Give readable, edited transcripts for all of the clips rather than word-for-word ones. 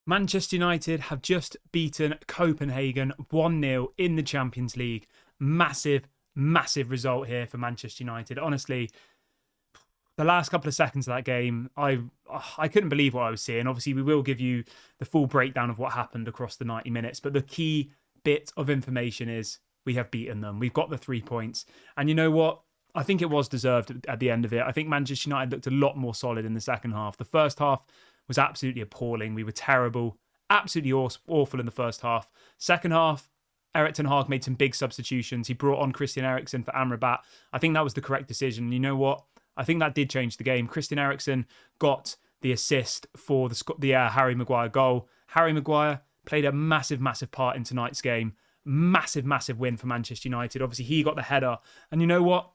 Manchester United have just beaten Copenhagen 1-0 in the Champions League. Massive, massive result here for Manchester United. Honestly, the last couple of seconds of that game, I couldn't believe what I was seeing. Obviously, we will give you the full breakdown of what happened across the 90 minutes. But the key bit of information is we have beaten them. We've got the 3 points. And you know what? I think it was deserved at the end of it. I think Manchester United looked a lot more solid in the second half. The first half was absolutely appalling. We were terrible, absolutely awful in the first half. Second half, Erik ten Hag made some big substitutions. He brought on Christian Eriksen for Amrabat. I think that was the correct decision. You know what? I think that did change the game. Christian Eriksen got the assist for the Harry Maguire goal. Harry Maguire played a massive, massive part in tonight's game. Massive, massive win for Manchester United. Obviously, he got the header. And you know what?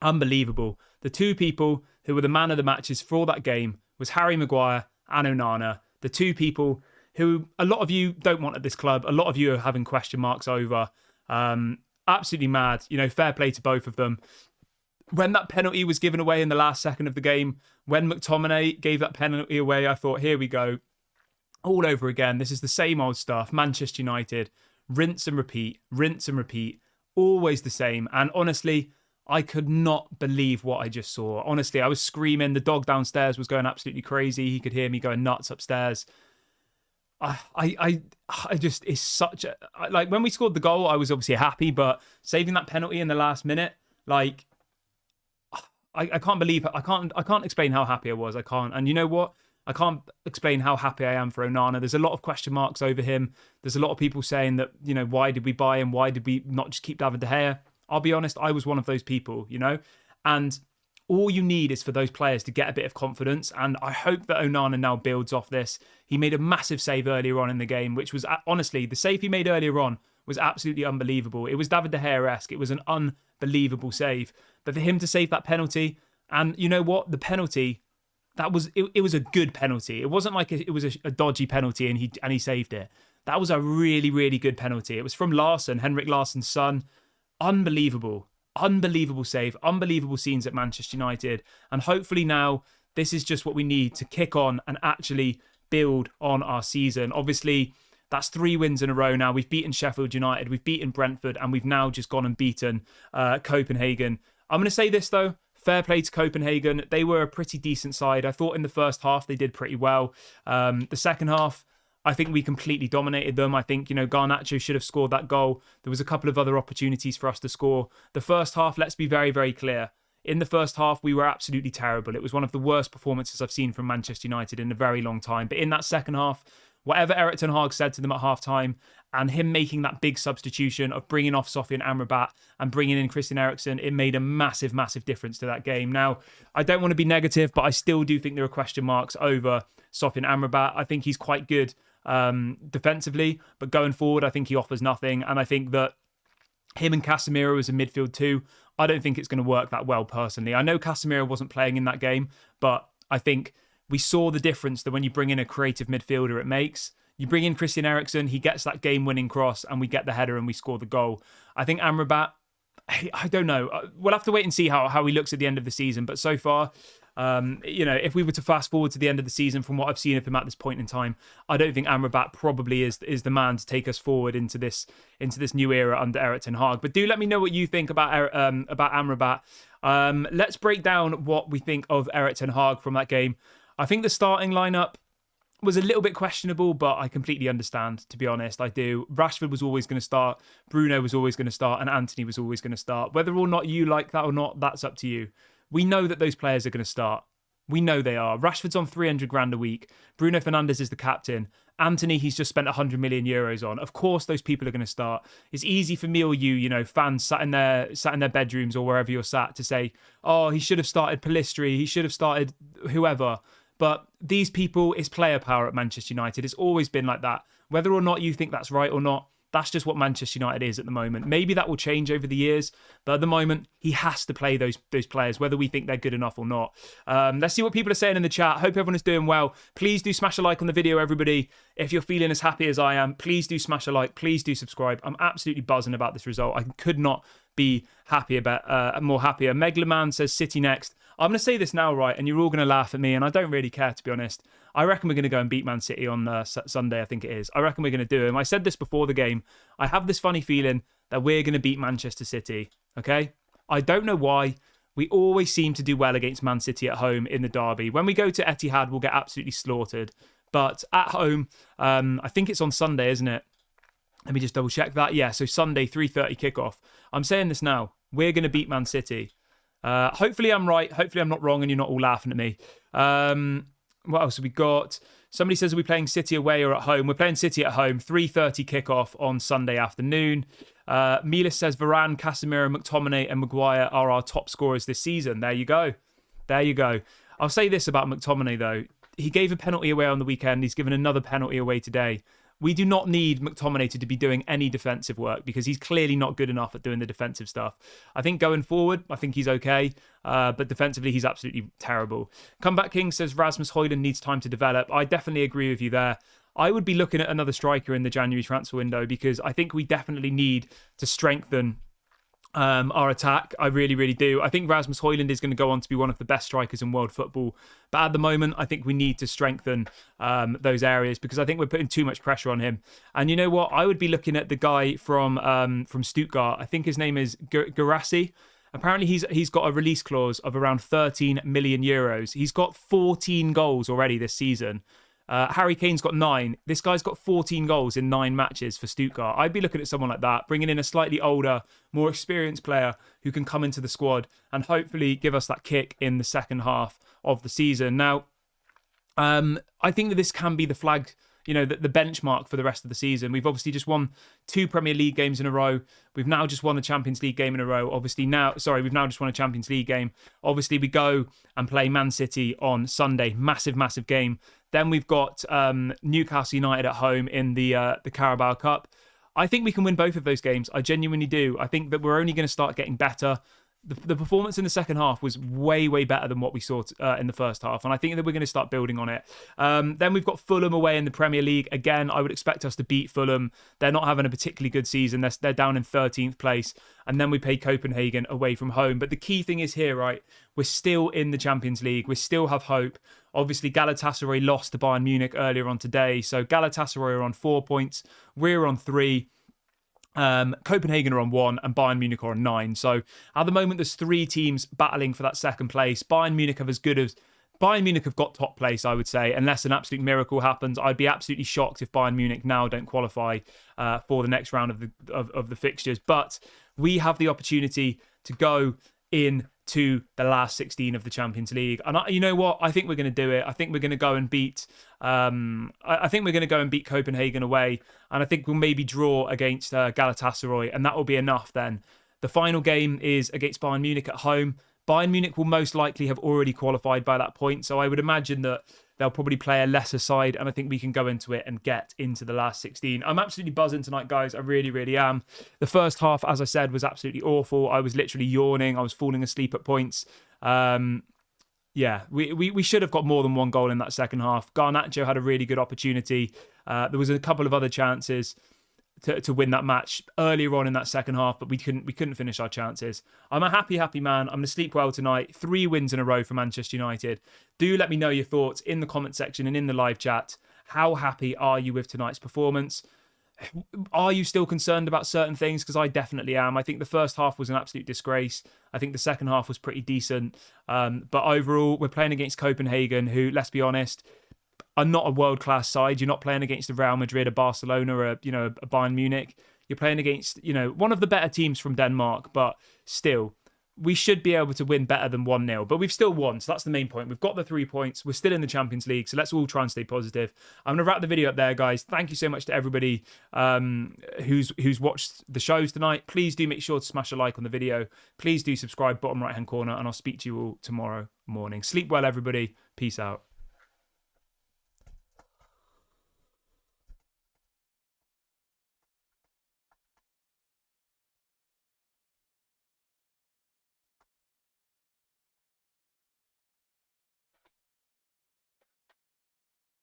Unbelievable. The two people who were the man of the matches for that game was Harry Maguire and ONANA. The two people who a lot of you don't want at this club. A lot of you are having question marks over. Absolutely mad. You know, fair play to both of them. When that penalty was given away in the last second of the game, when McTominay gave that penalty away, I thought, here we go. All over again. This is the same old stuff. Manchester United, rinse and repeat, always the same. And honestly, I could not believe what I just saw. Honestly, I was screaming. The dog downstairs was going absolutely crazy. He could hear me going nuts upstairs. I just, it's such a, like, when we scored the goal, I was obviously happy, but saving that penalty in the last minute, like, I can't believe it. I can't explain how happy I was. I can't. And you know what? I can't explain how happy I am for Onana. There's a lot of question marks over him. There's a lot of people saying that, you know, why did we buy him? Why did we not just keep David De Gea? I'll be honest, I was one of those people, you know? And all you need is for those players to get a bit of confidence. And I hope that Onana now builds off this. He made a massive save earlier on in the game, which was, honestly, the save he made earlier on was absolutely unbelievable. It was David De Gea-esque. It was an unbelievable save. But for him to save that penalty, and you know what? The penalty, that was it was a good penalty. It wasn't like it was a dodgy penalty and he saved it. That was a really, really good penalty. It was from Larsson, Henrik Larsson's son. Unbelievable. Unbelievable save. Unbelievable scenes at Manchester United. And hopefully now, this is just what we need to kick on and actually build on our season. Obviously, that's 3 wins in a row now. We've beaten Sheffield United, we've beaten Brentford, and we've now just gone and beaten Copenhagen. I'm going to say this, though. Fair play to Copenhagen. They were a pretty decent side. I thought in the first half they did pretty well. The second half, I think we completely dominated them. I think, you know, Garnacho should have scored that goal. There was a couple of other opportunities for us to score. The first half, let's be very, very clear. In the first half, we were absolutely terrible. It was one of the worst performances I've seen from Manchester United in a very long time. But in that second half, whatever Erik ten Hag said to them at half-time, and him making that big substitution of bringing off Sofian Amrabat and bringing in Christian Eriksen, it made a massive, massive difference to that game. Now, I don't want to be negative, but I still do think there are question marks over Sofian Amrabat. I think he's quite good defensively, but going forward, I think he offers nothing. And I think that him and Casemiro as a midfield too, I don't think it's going to work that well personally. I know Casemiro wasn't playing in that game, but I think we saw the difference that when you bring in a creative midfielder, it makes. You bring in Christian Eriksen, he gets that game-winning cross, and we get the header and we score the goal. I think Amrabat, I don't know. We'll have to wait and see how he looks at the end of the season. But so far, you know, if we were to fast forward to the end of the season, from what I've seen of him at this point in time, I don't think Amrabat probably is the man to take us forward into this new era under Erik ten Hag. But do let me know what you think about Amrabat. Let's break down what we think of Erik ten Hag from that game. I think the starting lineup was a little bit questionable, but I completely understand, to be honest. I do. Rashford was always going to start, Bruno was always going to start, and Antony was always going to start. Whether or not you like that or not, that's up to you. We know that those players are going to start. We know they are. Rashford's on 300 grand a week. Bruno Fernandes is the captain. Antony, he's just spent 100 million euros on. Of course, those people are going to start. It's easy for me or you know, fans sat in their bedrooms or wherever you're sat to say, oh, he should have started Pellistri. He should have started whoever. But these people, it's player power at Manchester United. It's always been like that. Whether or not you think that's right or not, that's just what Manchester United is at the moment. Maybe that will change over the years, but at the moment, he has to play those players, whether we think they're good enough or not. Let's see what people are saying in the chat. Hope everyone is doing well. Please do smash a like on the video, everybody. If you're feeling as happy as I am, please do smash a like. Please do subscribe. I'm absolutely buzzing about this result. I could not be more happier. Meglaman says City next. I'm going to say this now, right? And you're all going to laugh at me, and I don't really care, to be honest. I reckon we're going to go and beat Man City on Sunday, I think it is. I reckon we're going to do it. I said this before the game. I have this funny feeling that we're going to beat Manchester City, okay? I don't know why. We always seem to do well against Man City at home in the derby. When we go to Etihad, we'll get absolutely slaughtered. But at home, I think it's on Sunday, isn't it? Let me just double check that. Yeah, so Sunday, 3:30 kickoff. I'm saying this now. We're going to beat Man City. Hopefully I'm right. Hopefully I'm not wrong and you're not all laughing at me. What else have we got? Somebody says, are we playing City away or at home? We're playing City at home. 3:30 kickoff on Sunday afternoon. Milas says Varane, Casemiro, McTominay and Maguire are our top scorers this season. There you go. There you go. I'll say this about McTominay, though. He gave a penalty away on the weekend. He's given another penalty away today. We do not need McTominay to be doing any defensive work because he's clearly not good enough at doing the defensive stuff. I think going forward, I think he's okay. But defensively, he's absolutely terrible. Comeback King says Rasmus Højlund needs time to develop. I definitely agree with you there. I would be looking at another striker in the January transfer window because I think we definitely need to strengthen our attack. I really, really do. I think Rasmus Højlund is going to go on to be one of the best strikers in world football. But at the moment, I think we need to strengthen those areas because I think we're putting too much pressure on him. And you know what? I would be looking at the guy from Stuttgart. I think his name is Guirassy. Apparently, he's got a release clause of around 13 million euros. He's got 14 goals already this season. Harry Kane's got 9. This guy's got 14 goals in 9 matches for Stuttgart. I'd be looking at someone like that, bringing in a slightly older, more experienced player who can come into the squad and hopefully give us that kick in the second half of the season. Now, I think that this can be the flag, the benchmark for the rest of the season. We've obviously just won 2 Premier League games in a row. We've now just won a Champions League game in a row. We've now just won a Champions League game. Obviously, we go and play Man City on Sunday. Massive, massive game. Then we've got Newcastle United at home in the Carabao Cup. I think we can win both of those games. I genuinely do. I think that we're only going to start getting better. The performance in the second half was way, way better than what we saw in the first half. And I think that we're going to start building on it. Then we've got Fulham away in the Premier League. Again, I would expect us to beat Fulham. They're not having a particularly good season. They're down in 13th place. And then we play Copenhagen away from home. But the key thing is here, right? We're still in the Champions League. We still have hope. Obviously, Galatasaray lost to Bayern Munich earlier on today. So Galatasaray are on 4 points. We're on 3. Copenhagen are on 1 and Bayern Munich are on 9. So at the moment, there's 3 teams battling for that second place. Bayern Munich have got top place, I would say, unless an absolute miracle happens. I'd be absolutely shocked if Bayern Munich now don't qualify for the next round of the fixtures. But we have the opportunity to go into the last 16 of the Champions League, and you know what? I think we're going to do it. I think we're going to go and beat. I think we're going to go and beat Copenhagen away, and I think we'll maybe draw against Galatasaray, and that will be enough. Then the final game is against Bayern Munich at home. Bayern Munich will most likely have already qualified by that point, so I would imagine that they'll probably play a lesser side, and I think we can go into it and get into the last 16. I'm absolutely buzzing tonight, guys. I really, really am. The first half, as I said, was absolutely awful. I was literally yawning. I was falling asleep at points. We should have got more than 1 goal in that second half. Garnacho had a really good opportunity. There was a couple of other chances to win that match earlier on in that second half, but we couldn't finish our chances. I'm a happy man. I'm going to sleep well tonight. 3 wins in a row for Manchester United. Do let me know your thoughts in the comment section and in the live chat. How happy are you with tonight's performance? Are you still concerned about certain things? Because I definitely am. I think the first half was an absolute disgrace. I think the second half was pretty decent. But overall, we're playing against Copenhagen, who, let's be honest, are not a world-class side. You're not playing against a Real Madrid, a Barcelona, or a Bayern Munich. You're playing against, one of the better teams from Denmark, but still, we should be able to win better than 1-0. But we've still won, so that's the main point. We've got the 3 points. We're still in the Champions League, so let's all try and stay positive. I'm going to wrap the video up there, guys. Thank you so much to everybody who's watched the shows tonight. Please do make sure to smash a like on the video. Please do subscribe, bottom right-hand corner, and I'll speak to you all tomorrow morning. Sleep well, everybody. Peace out.